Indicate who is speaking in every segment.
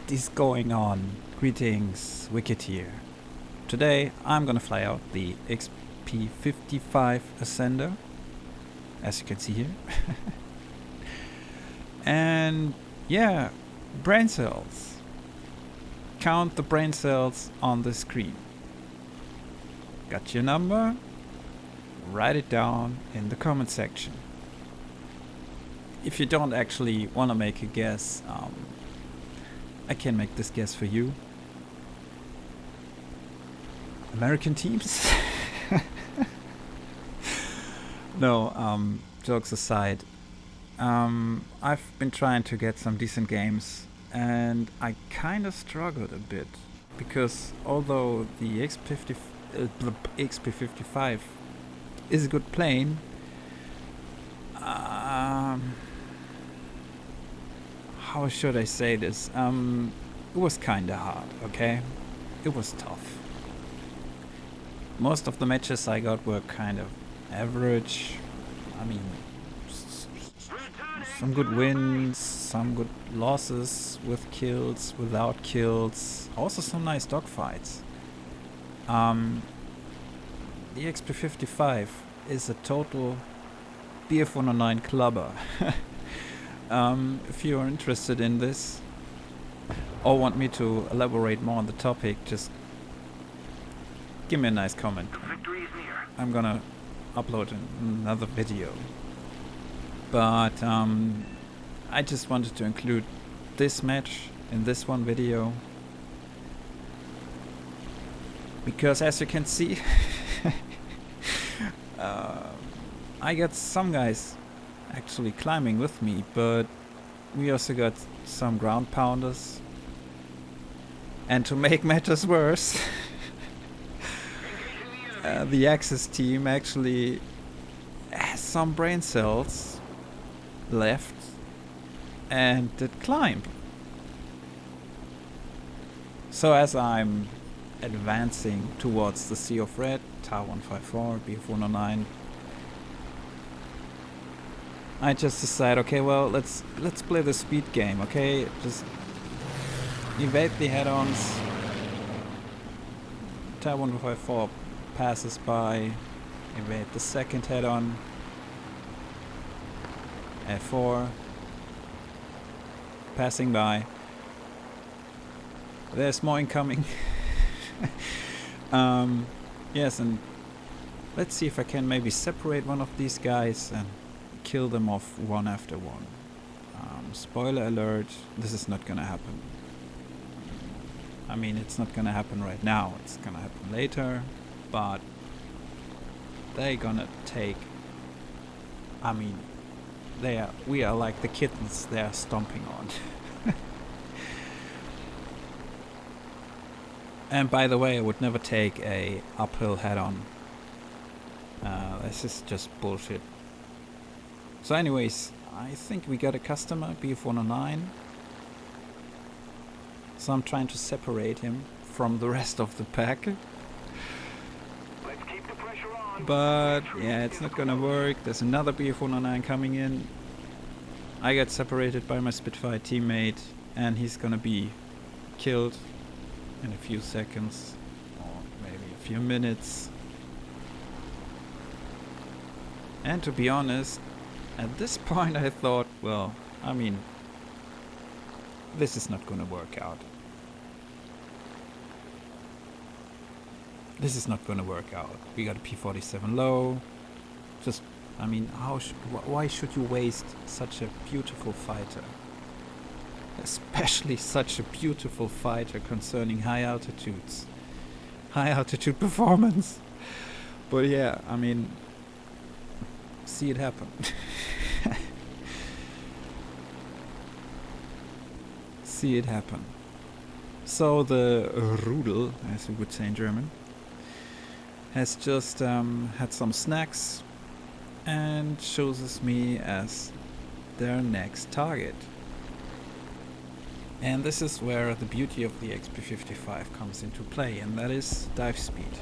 Speaker 1: What is going on? Greetings, Wicked here. Today I'm gonna fly out the XP-55 Ascender, as you can see here. And yeah, brain cells. Count the brain cells on the screen. Got your number? Write it down in the comment section. If you don't actually want to make a guess, I can make this guess for you. American teams? No, jokes aside. I've been trying to get some decent games and I kind of struggled a bit because although the XP-55 is a good plane, how should I say this? It was kinda hard, okay? It was tough. Most of the matches I got were kind of average. I mean, some good wins, some good losses with kills, without kills. Also some nice dogfights. The XP-55 is a total BF-109 clubber. If you are interested in this or want me to elaborate more on the topic, just give me a nice comment. I'm gonna upload another video. But I just wanted to include this match in this one video because, as you can see, I got some guys actually climbing with me, but we also got some ground pounders. And to make matters worse, the Axis team actually has some brain cells left and did climb. So as I'm advancing towards the Sea of Red, Tower 154, BF-109, I just decide, okay, well, let's play the speed game, okay? Just evade the head-ons. Tower 154 passes by, evade the second head-on. F4, passing by. There's more incoming. Yes, and let's see if I can maybe separate one of these guys and kill them off one after one. Spoiler alert, this is not gonna happen. I mean, it's not gonna happen right now, it's gonna happen later, but they're gonna take, I mean, we are like the kittens they are stomping on. And by the way, I would never take a uphill head-on. This is just bullshit. So anyways, I think we got a customer, BF-109. So I'm trying to separate him from the rest of the pack.
Speaker 2: Let's keep the pressure on.
Speaker 1: But yeah, it's not gonna work. There's another BF-109 coming in. I got separated by my Spitfire teammate and he's gonna be killed in a few seconds or maybe a few minutes. And to be honest, at this point I thought, well, I mean, this is not gonna work out. This is not gonna work out. We got a P-47 low. Just, I mean, why should you waste such a beautiful fighter? Especially such a beautiful fighter concerning high altitudes. High altitude performance. But yeah, I mean, see it happen. See it happen. So the Rudel, as we would say in German, has just had some snacks and chooses me as their next target. And this is where the beauty of the XP-55 comes into play, and that is dive speed.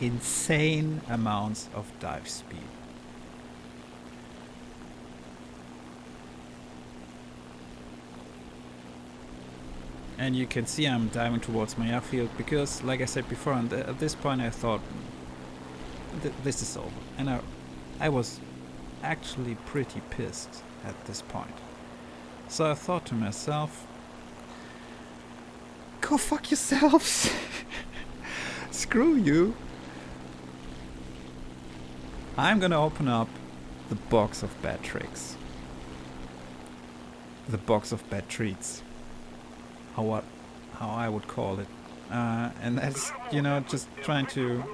Speaker 1: Insane amounts of dive speed. And you can see I'm diving towards my airfield because, like I said before, at this point I thought this is over. And I was actually pretty pissed at this point. So I thought to myself, go fuck yourselves. Screw you. I'm gonna open up the box of bad tricks. The box of bad treats. How I would call it. And that's, you know, just trying to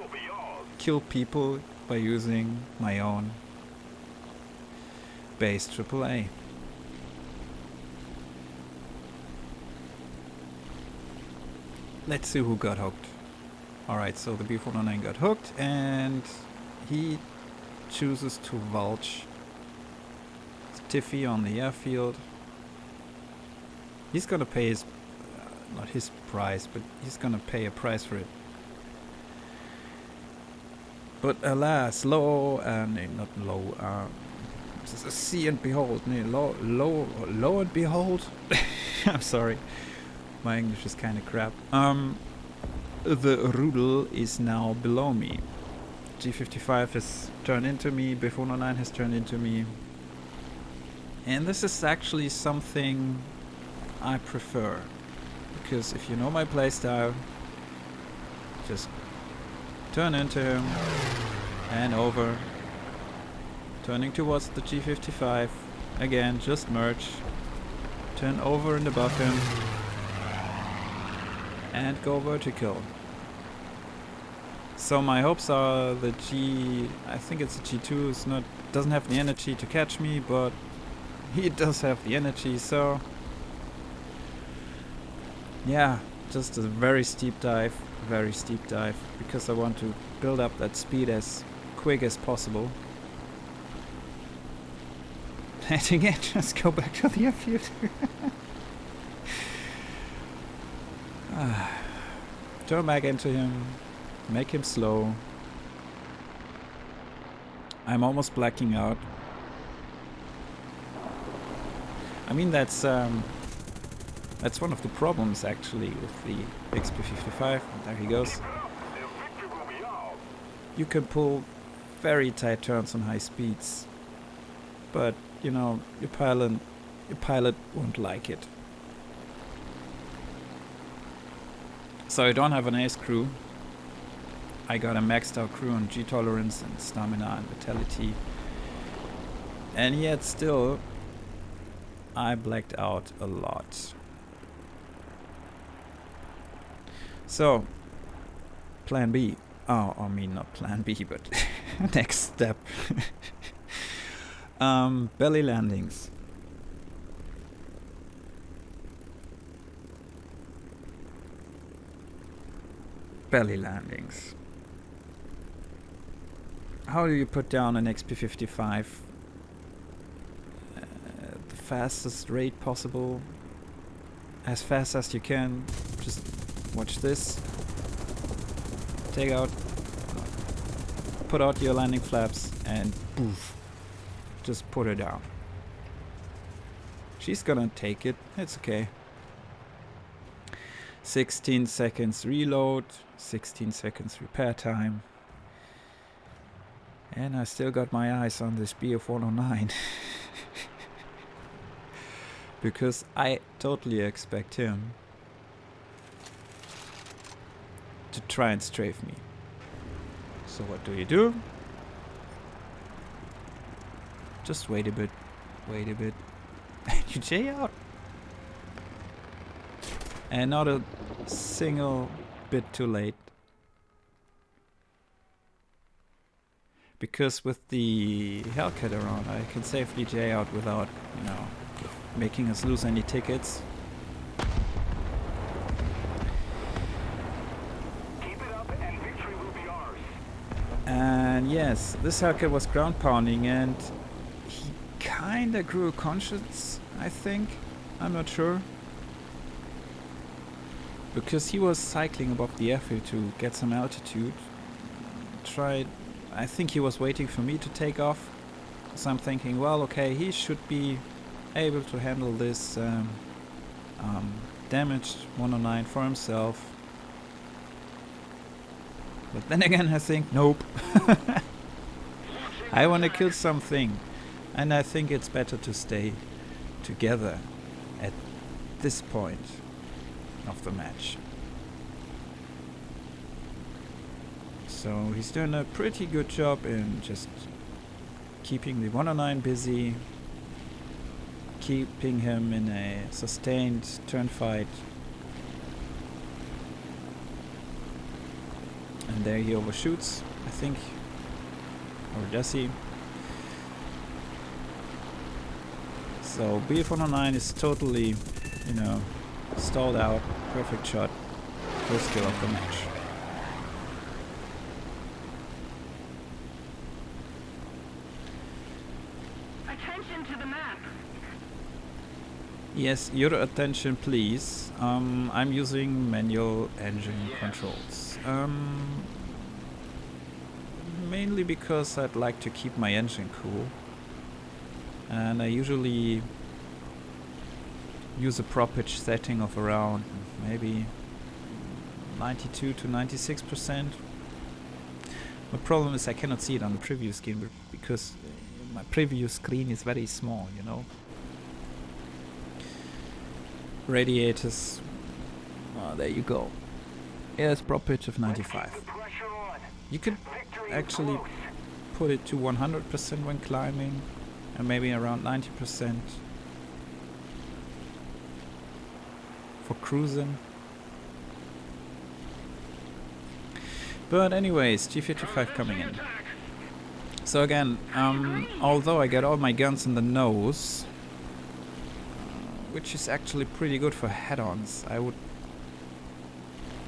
Speaker 1: kill people by using my own base AAA. Let's see who got hooked. Alright, so the B-409 got hooked and he chooses to vulch Tiffy on the airfield. He's gonna pay his, not his price, but he's gonna pay a price for it. But alas, no, not low, see and behold, lo and behold. I'm sorry, my English is kind of crap. The Rudel is now below me. G55 has turned into me, B-409 has turned into me. And this is actually something I prefer. Because if you know my playstyle, just turn into him and over. Turning towards the G55. Again, just merge. Turn over and above him. And go vertical. So my hopes are the I think it's a G2, doesn't have the energy to catch me, but he does have the energy, so yeah, just a very steep dive, because I want to build up that speed as quick as possible. And again, just go back to the airfield. Turn back into him, make him slow. I'm almost blacking out. I mean, that's one of the problems actually with the XP-55. There he goes. You can pull very tight turns on high speeds, but you know your pilot won't like it. So I don't have an ace crew. I got a maxed out crew on G tolerance and stamina and vitality. And yet still, I blacked out a lot. So, plan B. Oh, I mean not plan B, but next step. Belly landings. Belly landings. How do you put down an XP-55 the fastest rate possible, as fast as you can? Just watch this. Put out your landing flaps and poof, just put her down. She's gonna take it, it's okay. 16 seconds reload, 16 seconds repair time. And I still got my eyes on this BF-109. Because I totally expect him to try and strafe me. So what do? Just wait a bit. And you J out. And not a single bit too late. Because with the Hellcat around, I can safely J out without, you know, making us lose any tickets.
Speaker 2: Keep it up and victory will be ours.
Speaker 1: And yes, this Hellcat was ground pounding and he kinda grew a conscience, I think. I'm not sure. Because he was cycling above the airfield to get some altitude. I think he was waiting for me to take off. So I'm thinking, well, okay, he should be able to handle this damaged 109 for himself. But then again I think, nope. I want to kill something. And I think it's better to stay together at this point of the match. So he's doing a pretty good job in just keeping the 109 busy, keeping him in a sustained turn fight. And there he overshoots, I think. Or does he? So BF-109 is totally, you know, stalled out. Perfect shot. First kill of the match.
Speaker 3: Attention to the map.
Speaker 1: Yes, your attention please. I'm using manual engine controls. Mainly because I'd like to keep my engine cool. And I usually use a prop pitch setting of around maybe 92 to 96%. The problem is I cannot see it on the preview screen because my preview screen is very small, you know. Radiators, there you go. Here's prop pitch of 95. You could actually put it to 100% when climbing, and maybe around 90% for cruising. But anyways, G-55 coming in. So again, although I get all my guns in the nose, which is actually pretty good for head-ons,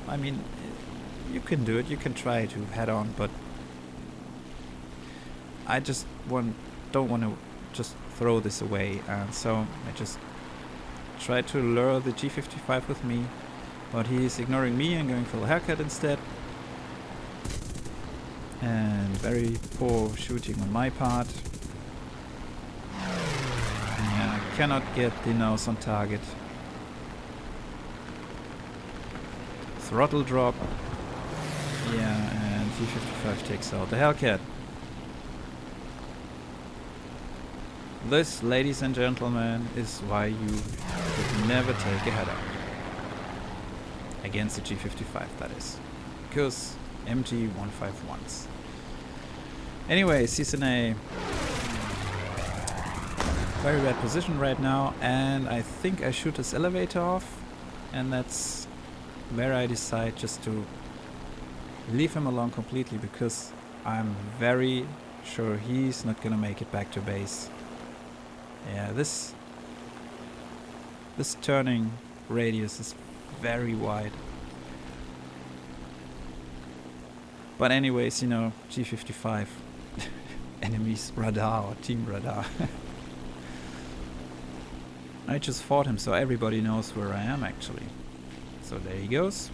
Speaker 1: I mean, you can do it, you can try to head-on, but I just don't want to just throw this away, and so I just try to lure the G-55 with me, but he's ignoring me and going for the haircut instead. And very poor shooting on my part. Yeah, I cannot get the nose on target. Throttle drop. Yeah, and G-55 takes out the Hellcat. This, ladies and gentlemen, is why you should never take a header. Against the G-55, that is. Because MG-151s. Anyways, he's in a very bad position right now, and I think I shoot his elevator off, and that's where I decide just to leave him alone completely, because I'm very sure he's not gonna make it back to base. Yeah, this turning radius is very wide. But anyways, you know, G-55 enemies radar or team radar. I just fought him, so everybody knows where I am actually. So there he goes.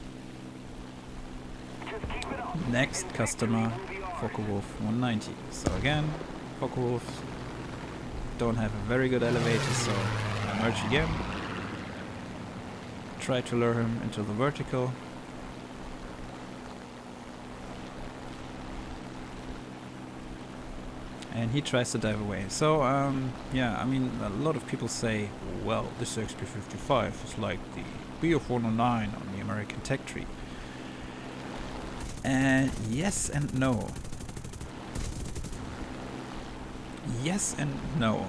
Speaker 1: Next customer, Focke-Wulf 190. So again, Focke-Wulf don't have a very good elevator, so I merge again. Try to lure him into the vertical. And he tries to dive away. So, yeah, I mean, a lot of people say, well, this XP-55 is like the BF-109 on the American tech tree. And yes and no. Yes and no.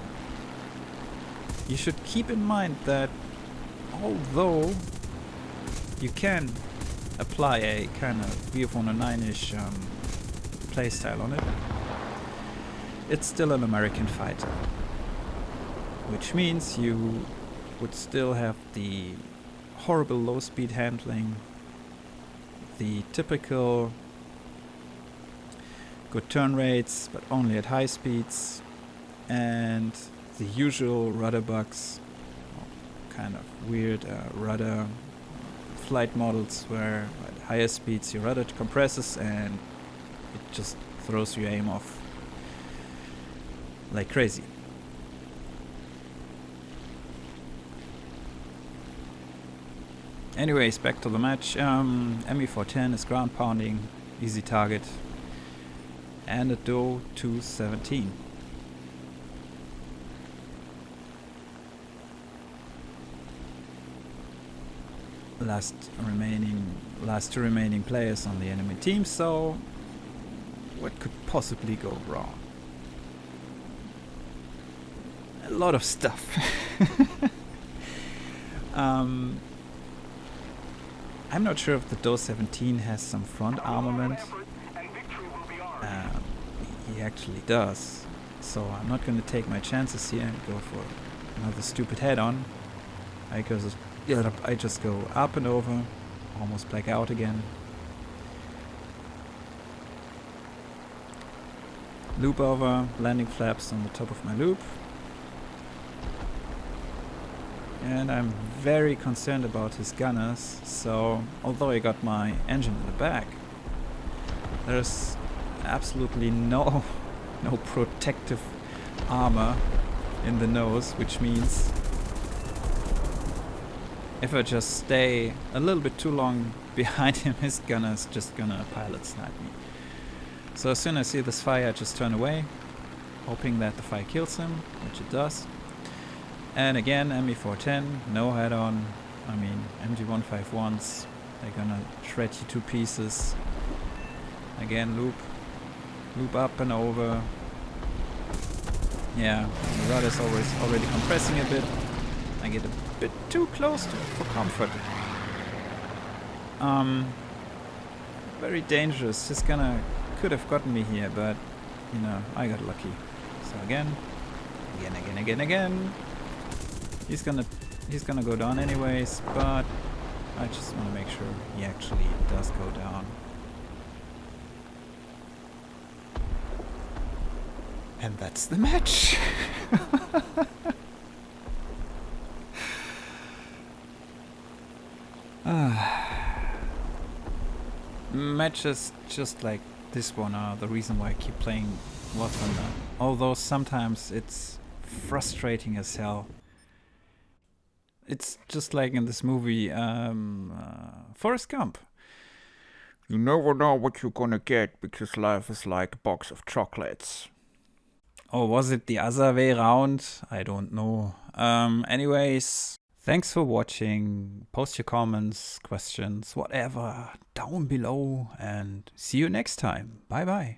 Speaker 1: You should keep in mind that although you can apply a kind of BF-109-ish playstyle on it, it's still an American fighter. Which means you would still have the horrible low-speed handling, the typical good turn rates, but only at high speeds, and the usual rudder bugs, kind of weird rudder flight models where at higher speeds your rudder compresses and it just throws your aim off like crazy. Anyways, back to the match. ME410 is ground pounding, easy target, and a DO 217. Last two remaining players on the enemy team, so what could possibly go wrong? A lot of stuff. I'm not sure if the DO 17 has some front armament. He actually does, so I'm not going to take my chances here and go for another stupid head-on. I just go up and over, almost black out again. Loop over, landing flaps on the top of my loop. And I'm very concerned about his gunners, so although I got my engine in the back, there's absolutely no protective armor in the nose, which means if I just stay a little bit too long behind him, his gunner's just gonna pilot snipe me. So as soon as I see this fire, I just turn away, hoping that the fire kills him, which it does. And again, ME410, no head-on. I mean, MG151s, they're gonna shred you to pieces. Again, loop up and over. Yeah, the rudder is already compressing a bit. I get a bit too close for comfort. Very dangerous. This gunner could have gotten me here, but you know, I got lucky. So again. He's gonna go down anyways, but I just want to make sure he actually does go down. And that's the match. Matches just like this one are the reason why I keep playing War Thunder. Although sometimes it's frustrating as hell. It's just like in this movie, Forrest Gump. You never know what you're gonna get because life is like a box of chocolates. Or was it the other way around? I don't know. Anyways, thanks for watching. Post your comments, questions, whatever down below, and see you next time. Bye bye.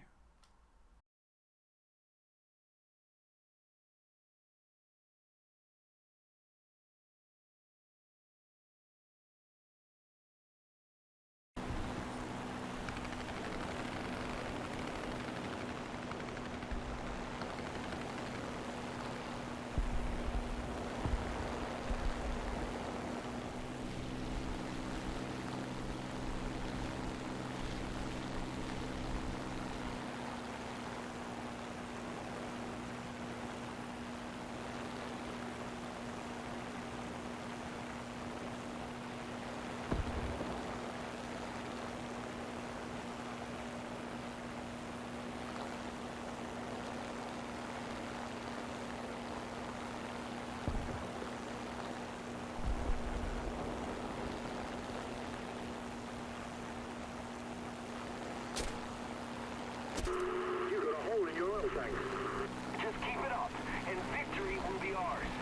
Speaker 2: Just keep it up, and victory will be ours.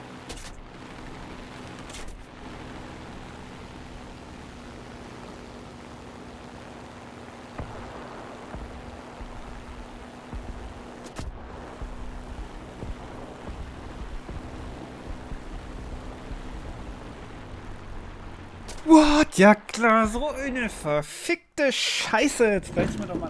Speaker 1: What? Ja klar, so eine verfickte Scheiße. Jetzt reicht's mir doch mal.